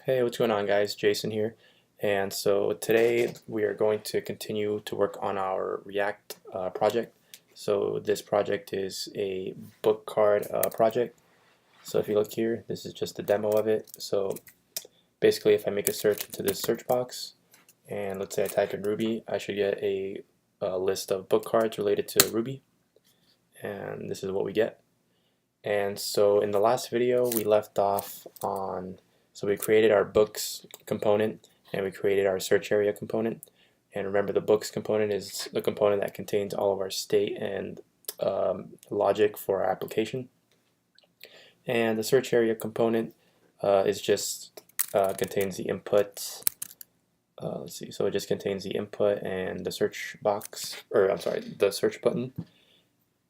Hey, what's going on, guys? Jason here. And so today we are going to continue to work on our React project. So this project is a book card project. So if you look here, this is just a demo of it. So basically, if I make a search into this search box, and let's say I type in Ruby, I should get a list of book cards related to Ruby. And this is what we get. And so in the last video, we left off on, so we created our books component and we created our search area component. And remember, the books component is the component that contains all of our state and logic for our application. And the search area component is just contains the input. Let's see, so it just contains the input and the search box, or I'm sorry, the search button.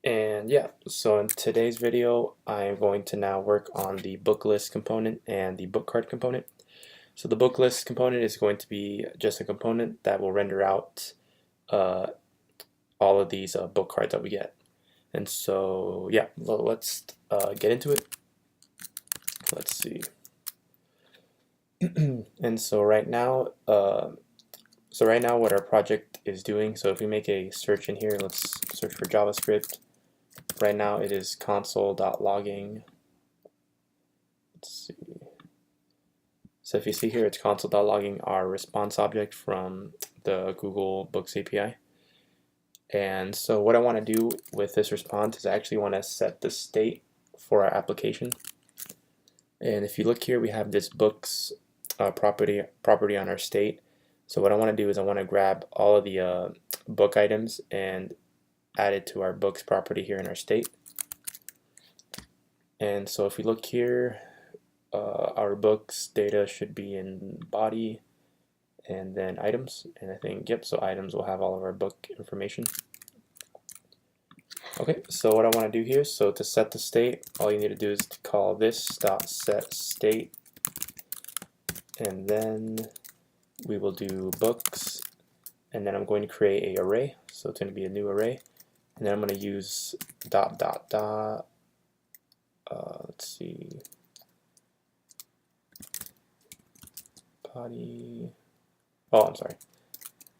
And yeah, so in today's video, I'm going to now work on the book list component and the book card component. So the book list component is going to be just a component that will render out all of these book cards that we get. And so yeah, let's get into it. Let's see. And so right now what our project is doing, so if we make a search in here, let's search for JavaScript. Right now it is console.logging. Let's see. So if you see here, it's console.logging our response object from the Google Books API. And so what I want to do with this response is I actually want to set the state for our application. And if you look here, we have this books property on our state. So what I want to do is I want to grab all of the book items and add it to our books property here in our state. And so if we look here, our books data should be in body and then items, and I think, yep, so items will have all of our book information. Okay, so what I want to do here, so to set the state, all you need to do is to call this .set state, and then we will do books, and then I'm going to create a array, so it's going to be a new array, and then I'm going to use let's see, body, oh, I'm sorry,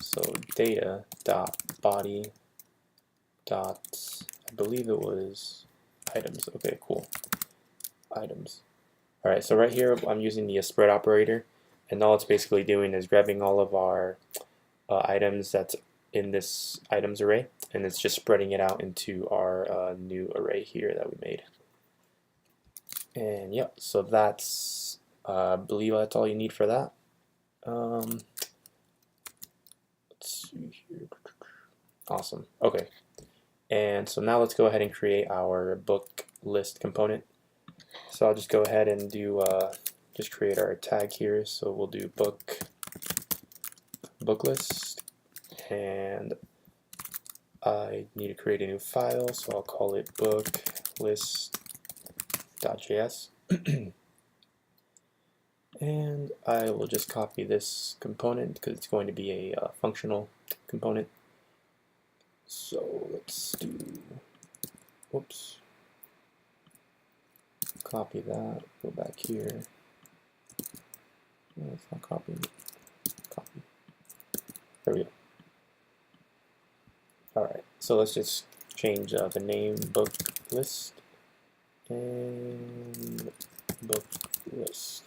so data dot body dot, I believe it was items. Okay, cool, items. Alright, so right here I'm using the spread operator, and all it's basically doing is grabbing all of our items that's in this items array, and it's just spreading it out into our new array here that we made. And yep, so that's, I believe that's all you need for that. Let's see here. Awesome. Okay. And so now let's go ahead and create our book list component. So I'll just go ahead and do just create our tag here. So we'll do book list, and I need to create a new file, so I'll call it booklist.js. And I will just copy this component because it's going to be a functional component. So let's do, whoops, copy that, go back here. No, it's not copying. Copy. There we go. Alright, so let's just change the name book list and book list.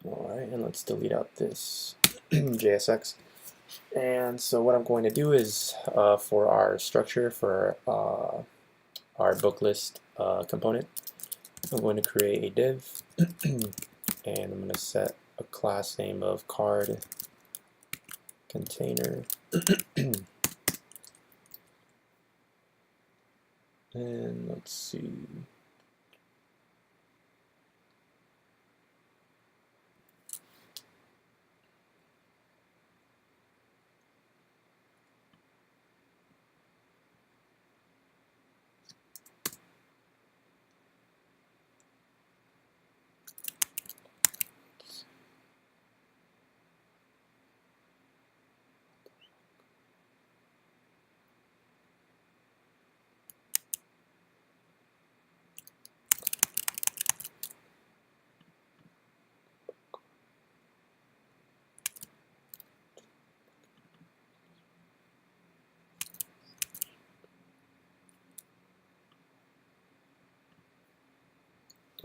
Alright, and let's delete out this JSX. And so what I'm going to do is for our structure for our book list component, I'm going to create a div and I'm going to set a class name of card container and let's see.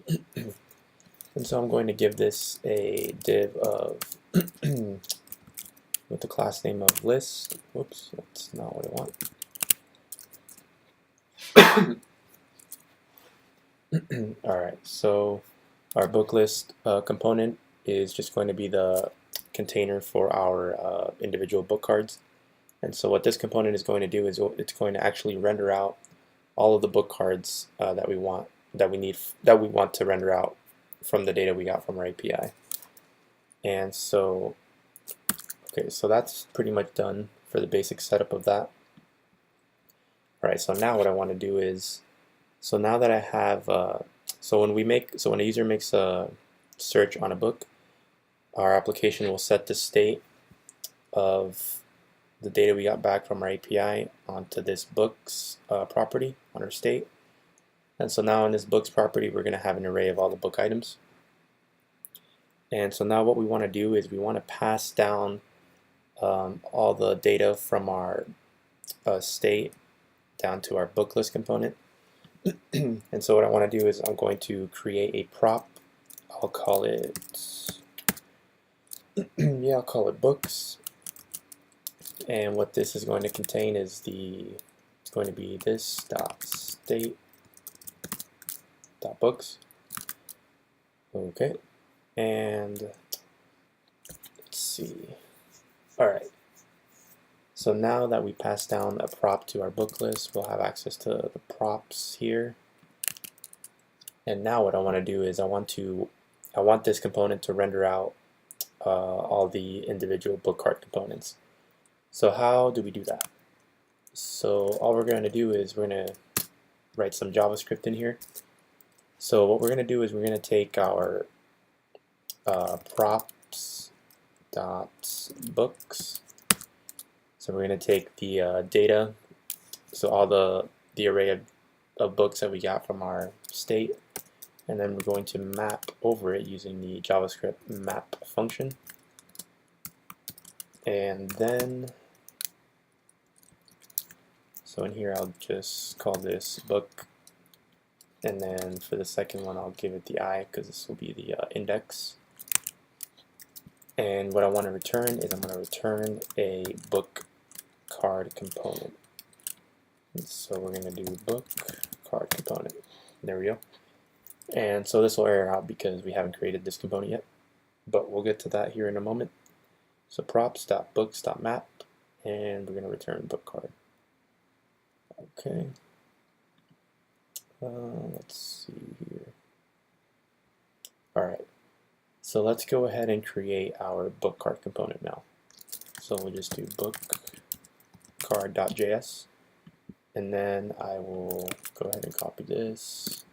And so I'm going to give this a div of with the class name of list. Whoops, that's not what I want. Alright, so our book list component is just going to be the container for our individual book cards. And so what this component is going to do is it's going to actually render out all of the book cards that we want to render out from the data we got from our API. And so, okay, so that's pretty much done for the basic setup of that. All right, so now what I want to do is, so now that I have, so when a user makes a search on a book, our application will set the state of the data we got back from our API onto this books property on our state. And so now in this books property, we're going to have an array of all the book items. And so now what we want to do is we want to pass down all the data from our state down to our book list component. And so what I want to do is I'm going to create a prop. I'll call it I'll call it books. And what this is going to contain is it's going to be this dot state dot books. Okay, and let's see. All right. So now that we pass down a prop to our book list, we'll have access to the props here. And now what I want to do is I want this component to render out all the individual book card components. So how do we do that? So all we're going to do is we're going to write some JavaScript in here. So what we're going to do is we're going to take our props dot books. So we're going to take the data, so all the array of books that we got from our state, and then we're going to map over it using the JavaScript map function. And then, so in here I'll just call this book, and then for the second one I'll give it the I because this will be the index. And what I want to return is I'm going to return a book card component. And so we're going to do book card component. There we go. And so this will error out because we haven't created this component yet, but we'll get to that here in a moment. So props.books.map, and we're going to return book card. Okay. Let's see here. All right. So let's go ahead and create our book card component now. So we'll just do book card.js, and then I will go ahead and copy this,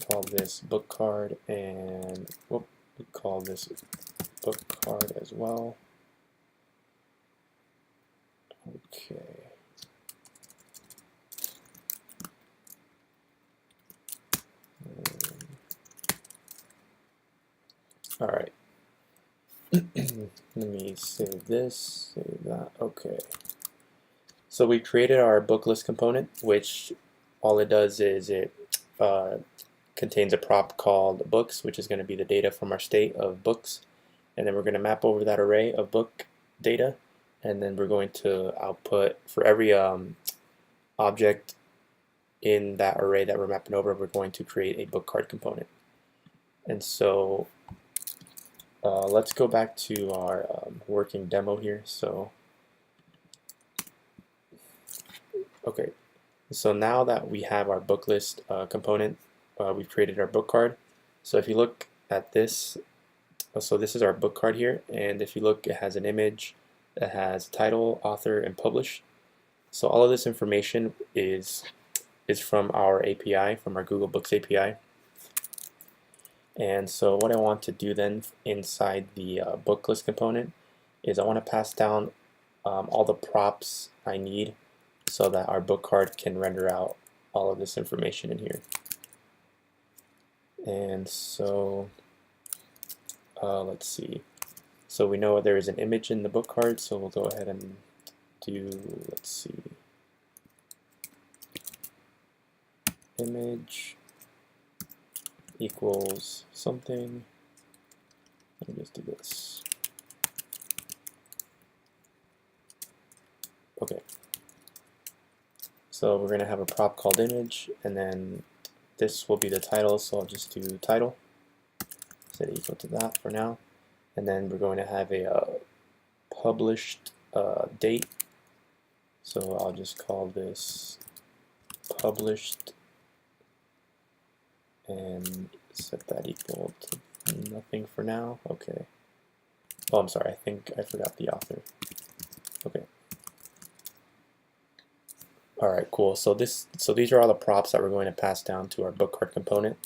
call this book card, and call this book card as well. Okay. All right. Let me save this, save that. Okay. So we created our book list component, which all it does is it contains a prop called books, which is going to be the data from our state of books. And then we're going to map over that array of book data. And then we're going to output for every object in that array that we're mapping over, we're going to create a book card component. And so let's go back to our working demo here. So, okay, so now that we have our book list component, we've created our book card. So if you look at this, so this is our book card here, and if you look, it has an image that has title, author, and publish. So all of this information is from our API, from our Google Books API. And so what I want to do then inside the book list component is I want to pass down all the props I need so that our book card can render out all of this information in here. And so let's see. So we know there is an image in the book card, so we'll go ahead and do, let's see, image equals something. Let me just do this. Okay. So we're going to have a prop called image, and then this will be the title, so I'll just do title, set equal to that for now. And then we're going to have a published date, so I'll just call this published and set that equal to nothing for now. Okay. Oh, I'm sorry, I think I forgot the author. Okay. Alright, cool. So these are all the props that we're going to pass down to our book card component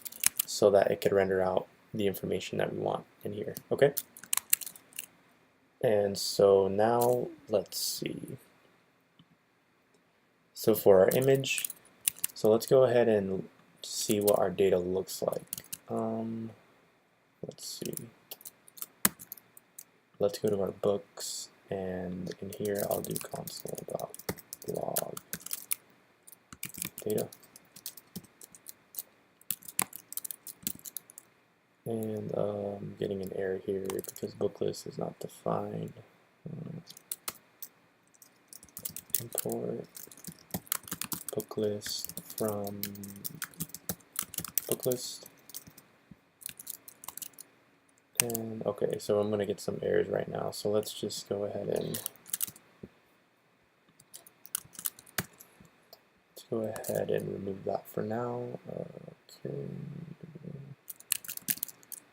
so that it could render out the information that we want in here. Okay? And so now let's see. So for our image, so let's go ahead and see what our data looks like. Let's see. Let's go to our books, and in here I'll do console.log data. And I'm getting an error here because BookList is not defined. Import BookList from BookList. And okay, so I'm going to get some errors right now. So let's just go ahead and remove that for now.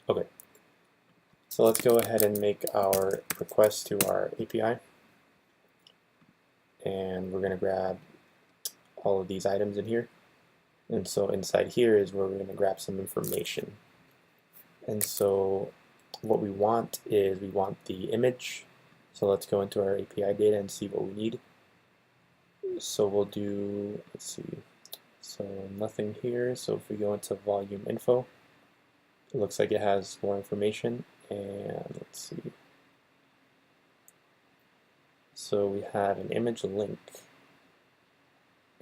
Okay. So let's go ahead and make our request to our API. And we're going to grab all of these items in here. And so inside here is where we're going to grab some information. And so what we want is we want the image. So let's go into our API data and see what we need. So we'll do, let's see, so nothing here. So if we go into volume info, it looks like it has more information. And let's see. So we have an image link,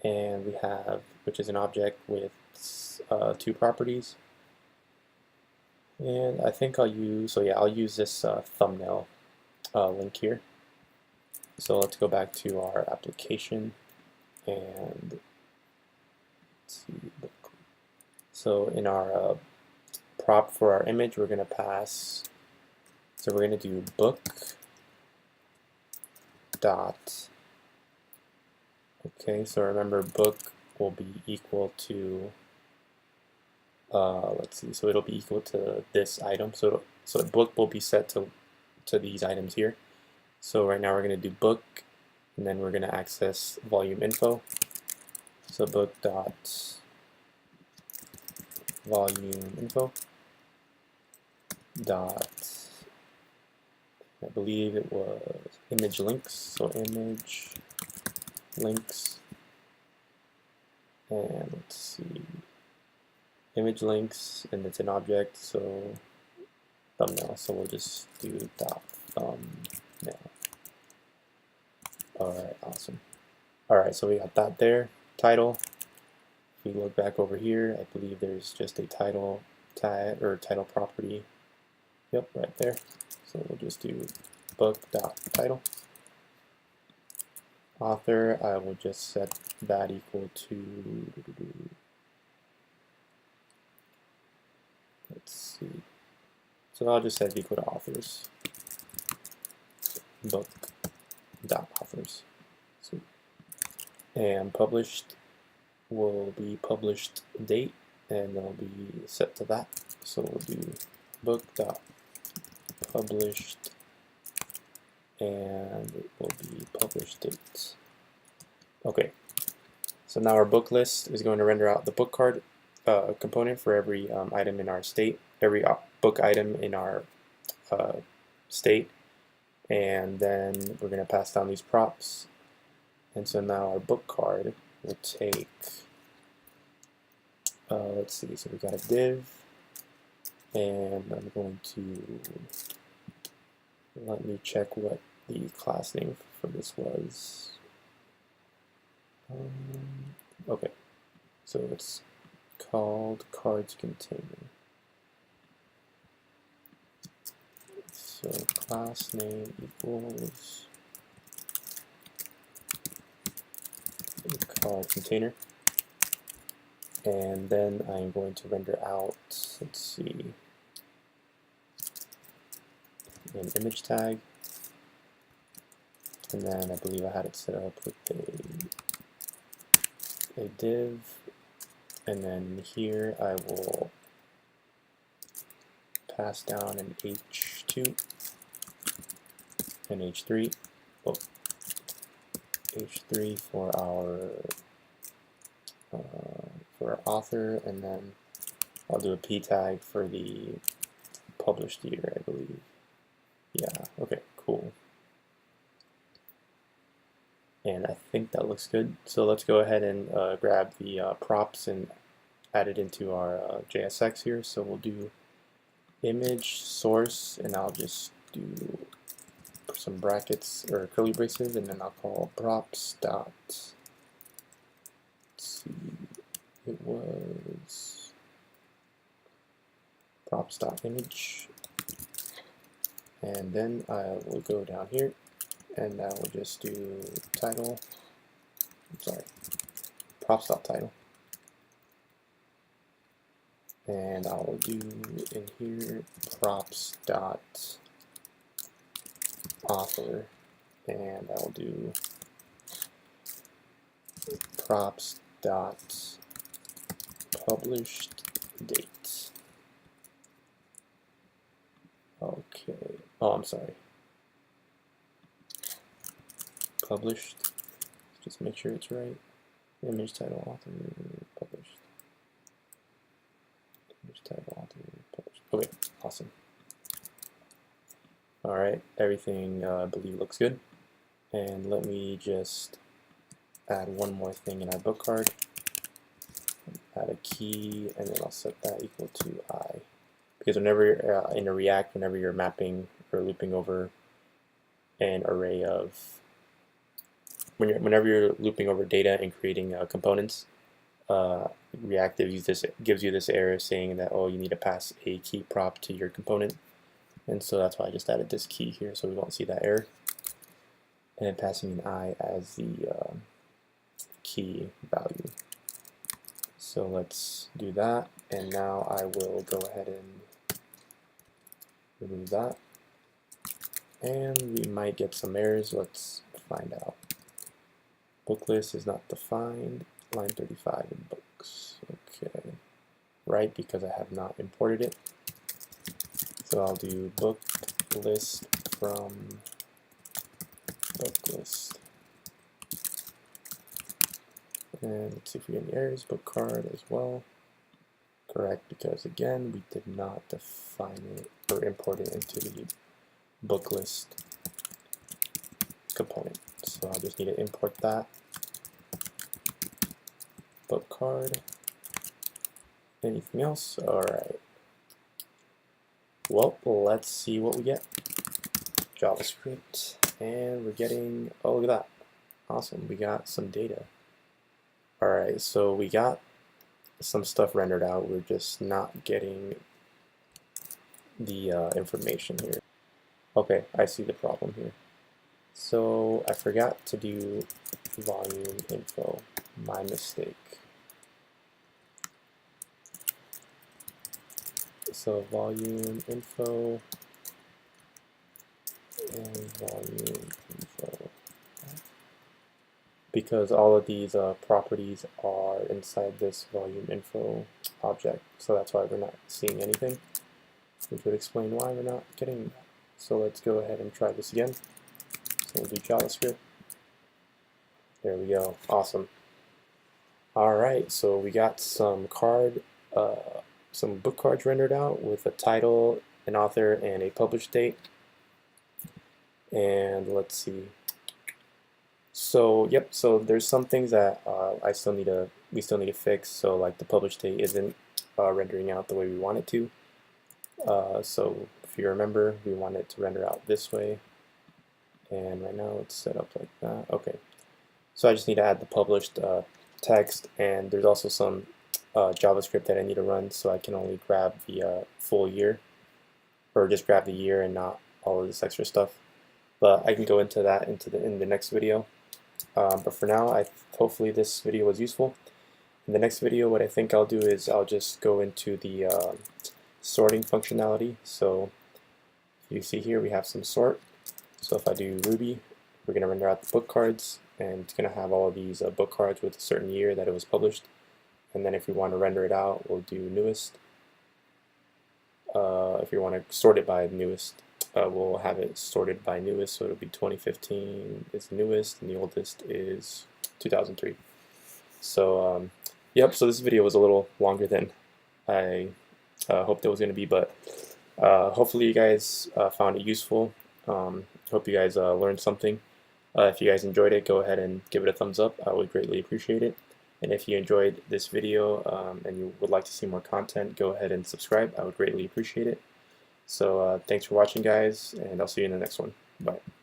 and we have, which is an object with 2 properties. And I think I'll use, so yeah, I'll use this thumbnail link here. So let's go back to our application and let's see. So in our prop for our image, we're going to pass, so we're going to do book dot, okay, so remember book will be equal to, let's see, so it'll be equal to this item, so book will be set to these items here. So right now we're going to do book, and then we're going to access volume info, so book dot volume info dot, I believe it was image links, so image links, and let's see, image links, and it's an object, so thumbnail, so we'll just do dot thumbnail. Alright, awesome. Alright, so we got that there. Title, if we look back over here, I believe there's just a title tag or title property. Yep, right there. So we'll just do book.title. Author, I will just set that equal to, let's see. So I'll just set it equal to authors. Book.authors. Sweet. And published will be published date, and it'll be set to that. So we'll do book.published, and it will be published date. Okay, so now our book list is going to render out the book card component for every item in our state, every book item in our state, and then we're going to pass down these props. And so now our book card will take, let's see, so we got a div, and I'm going to, let me check what the class name for this was. Okay, so it's called cards container. So class name equals card container, and then I'm going to render out, let's see, an image tag, and then I believe I had it set up with a div, and then here I will pass down an h2 and h3, h3 for our author, and then I'll do a p tag for the published year, I believe. Yeah, okay, cool. And I think that looks good. So let's go ahead and grab the props and add it into our JSX here. So we'll do image source, and I'll just do some brackets or curly braces, and then I'll call props dot, let's see, it was props dot image, and then I will go down here and I will just do title, props dot title, and I'll do in here props dot author, and I'll do props dot published date. Okay, oh, I'm sorry. Published, just make sure it's right. Image title author published. Image title author published. Okay, awesome. Alright, everything I believe looks good. And let me just add one more thing in our book card. Add a key, and then I'll set that equal to I. Because whenever in a React, whenever you're mapping or looping over an array of, whenever you're looping over data and creating components, Reactjs gives you this error saying that, oh, you need to pass a key prop to your component. And so that's why I just added this key here, so we won't see that error. And passing an I as the key value. So let's do that, and now I will go ahead and remove that. And we might get some errors. Let's find out. Book list is not defined, line 35 in books. Okay, right, because I have not imported it. So I'll do book list from book list. And let's see if we get any errors. Book card as well. Correct, because again, we did not define it or import it into the book list component. So I'll just need to import that. Book card. Anything else? Alright. Well, let's see what we get. JavaScript, and we're getting, oh, look at that. Awesome, we got some data. Alright, so we got some stuff rendered out. We're just not getting the information here. Okay, I see the problem here. So I forgot to do volume info. My mistake. So volume info and volume info, because all of these properties are inside this volume info object, so that's why we're not seeing anything, which would explain why we're not getting that. So let's go ahead and try this again. So we'll do JavaScript. There we go. Awesome. Alright, so we got some book cards rendered out with a title, an author, and a published date. And let's see. So yep, so there's some things that we still need to fix. So like the published date isn't rendering out the way we want it to. So if you remember, we want it to render out this way, and right now it's set up like that. Okay, so I just need to add the published text, and there's also some JavaScript that I need to run, so I can only grab the full year, or just grab the year and not all of this extra stuff. But I can go into that in the next video. But for now, hopefully this video was useful. In the next video, what I think I'll do is I'll just go into the sorting functionality. So you see here we have some sort. So if I do Ruby, we're going to render out the book cards, and it's going to have all of these book cards with a certain year that it was published. And then if we want to render it out, we'll do newest. If you want to sort it by newest, we'll have it sorted by newest, so it'll be 2015 is the newest, and the oldest is 2003. So yep, so this video was a little longer than I hoped it was going to be, but hopefully you guys found it useful. Hope you guys learned something. If you guys enjoyed it, go ahead and give it a thumbs up. I would greatly appreciate it. And if you enjoyed this video and you would like to see more content, go ahead and subscribe. I would greatly appreciate it. So thanks for watching, guys, and I'll see you in the next one. Bye.